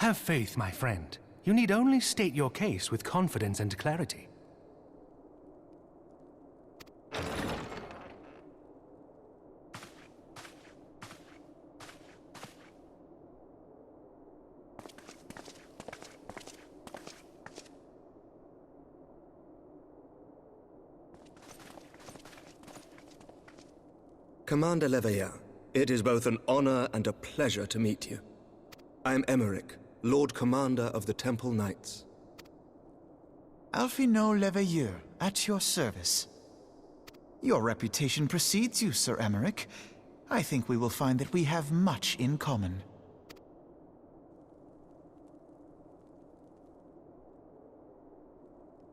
Have faith, my friend. You need only state your case with confidence and clarity. Commander Leveilleur, it is both an honor and a pleasure to meet you. I am Emeric, Lord Commander of the Temple Knights. Alphino Leveilleur, at your service. Your reputation precedes you, Sir Emeric. I think we will find that we have much in common.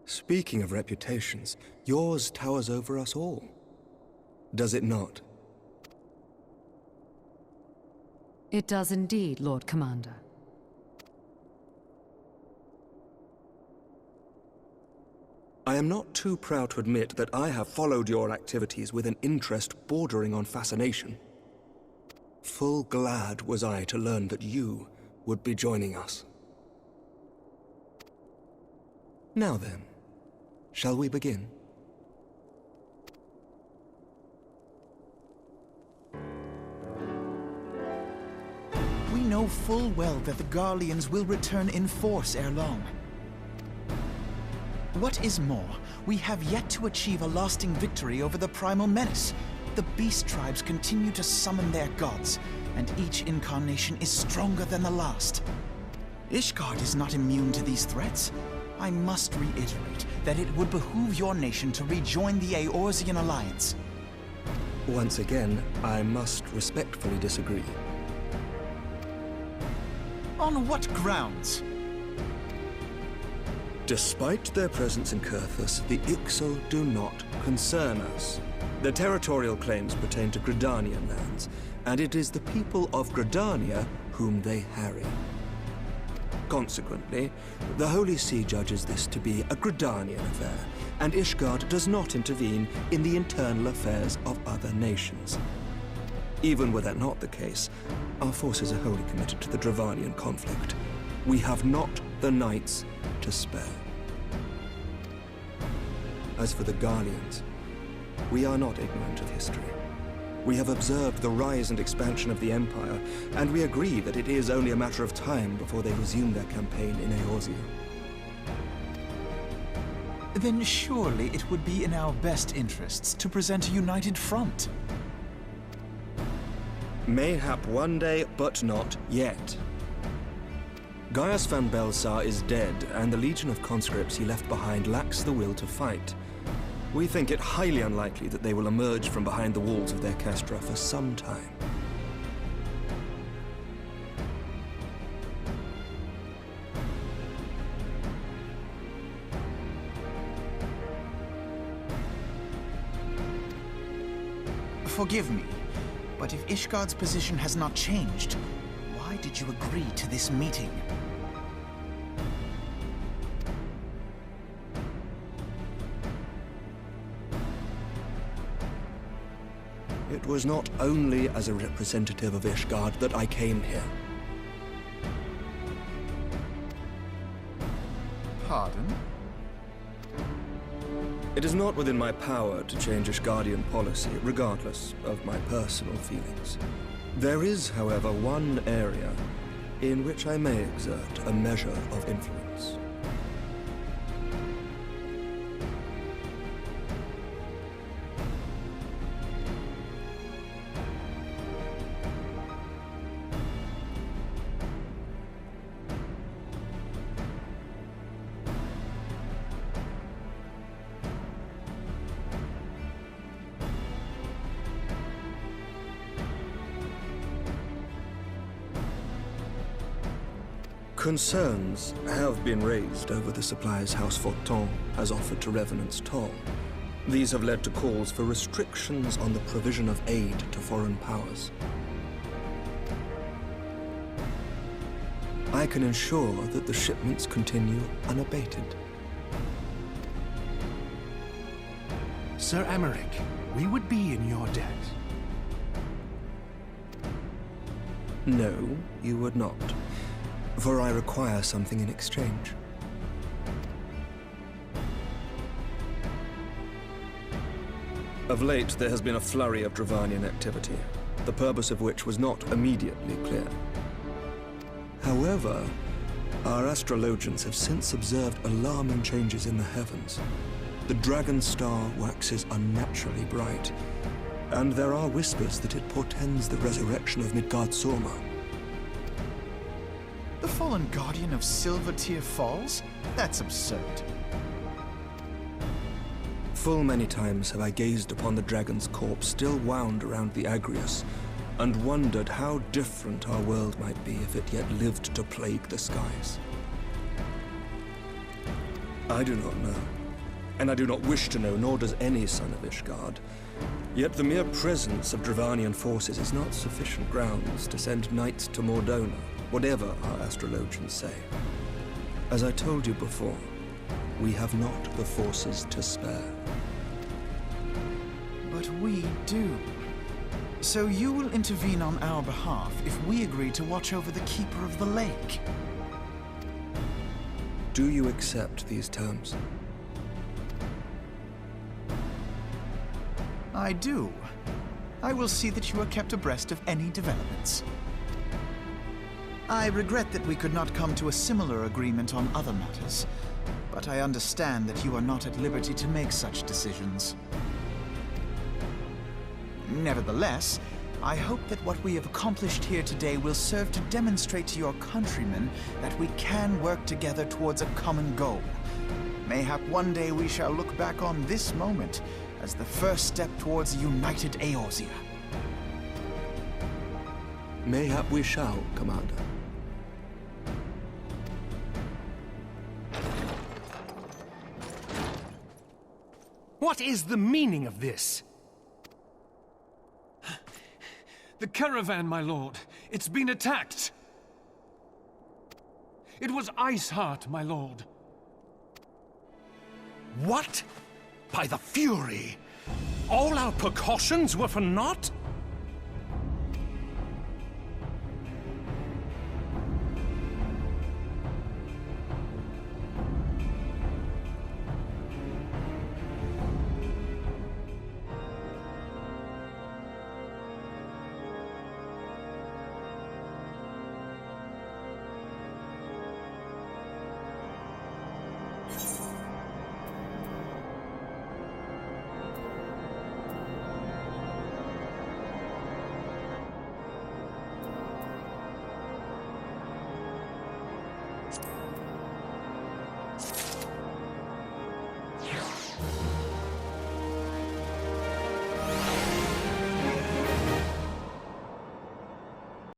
Speaking of reputations, yours towers over us all. Does it not? It does indeed, Lord Commander. I am not too proud to admit that I have followed your activities with an interest bordering on fascination. Full glad was I to learn that you would be joining us. Now then, shall we begin? We know full well that the Garleans will return in force ere long. What is more, we have yet to achieve a lasting victory over the primal menace. The beast tribes continue to summon their gods, and each incarnation is stronger than the last. Ishgard is not immune to these threats. I must reiterate that it would behoove your nation to rejoin the Eorzean Alliance. Once again, I must respectfully disagree. On what grounds? Despite their presence in Kurthus, the Ixal do not concern us. Their territorial claims pertain to Gridanian lands, and it is the people of Gridania whom they harry. Consequently, the Holy See judges this to be a Gridanian affair, and Ishgard does not intervene in the internal affairs of other nations. Even were that not the case, our forces are wholly committed to the Dravanian conflict. We have not the knights to spare. As for the Garleans, we are not ignorant of history. We have observed the rise and expansion of the Empire, and we agree that it is only a matter of time before they resume their campaign in Eorzea. Then surely it would be in our best interests to present a united front. Mayhap one day, but not yet. Gaius van Belsar is dead, and the legion of conscripts he left behind lacks the will to fight. We think it highly unlikely that they will emerge from behind the walls of their castra for some time. Forgive me, but if Ishgard's position has not changed, why did you agree to this meeting? It was not only as a representative of Ishgard that I came here. Pardon? It is not within my power to change Ishgardian policy, regardless of my personal feelings. There is, however, one area in which I may exert a measure of influence. Concerns have been raised over the supplies House Fortin has offered to Revenant's Toll. These have led to calls for restrictions on the provision of aid to foreign powers. I can ensure that the shipments continue unabated. Sir Emeric, we would be in your debt. No, you would not. For I require something in exchange. Of late, there has been a flurry of Dravanian activity, the purpose of which was not immediately clear. However, our astrologians have since observed alarming changes in the heavens. The dragon star waxes unnaturally bright, and there are whispers that it portends the resurrection of Midgard-Sorma. The fallen guardian of Silvertear Falls? That's absurd. Full many times have I gazed upon the dragon's corpse still wound around the Agrius, and wondered how different our world might be if it yet lived to plague the skies. I do not know, and I do not wish to know, nor does any son of Ishgard. Yet the mere presence of Dravanian forces is not sufficient grounds to send knights to Mordona, whatever our astrologians say. As I told you before, we have not the forces to spare. But we do. So you will intervene on our behalf if we agree to watch over the Keeper of the Lake. Do you accept these terms? I do. I will see that you are kept abreast of any developments. I regret that we could not come to a similar agreement on other matters, but I understand that you are not at liberty to make such decisions. Nevertheless, I hope that what we have accomplished here today will serve to demonstrate to your countrymen that we can work together towards a common goal. Mayhap one day we shall look back on this moment as the first step towards a united Eorzea. Mayhap we shall, Commander. What is the meaning of this? The caravan, my lord. It's been attacked. It was Iceheart, my lord. What? By the Fury! All our precautions were for naught?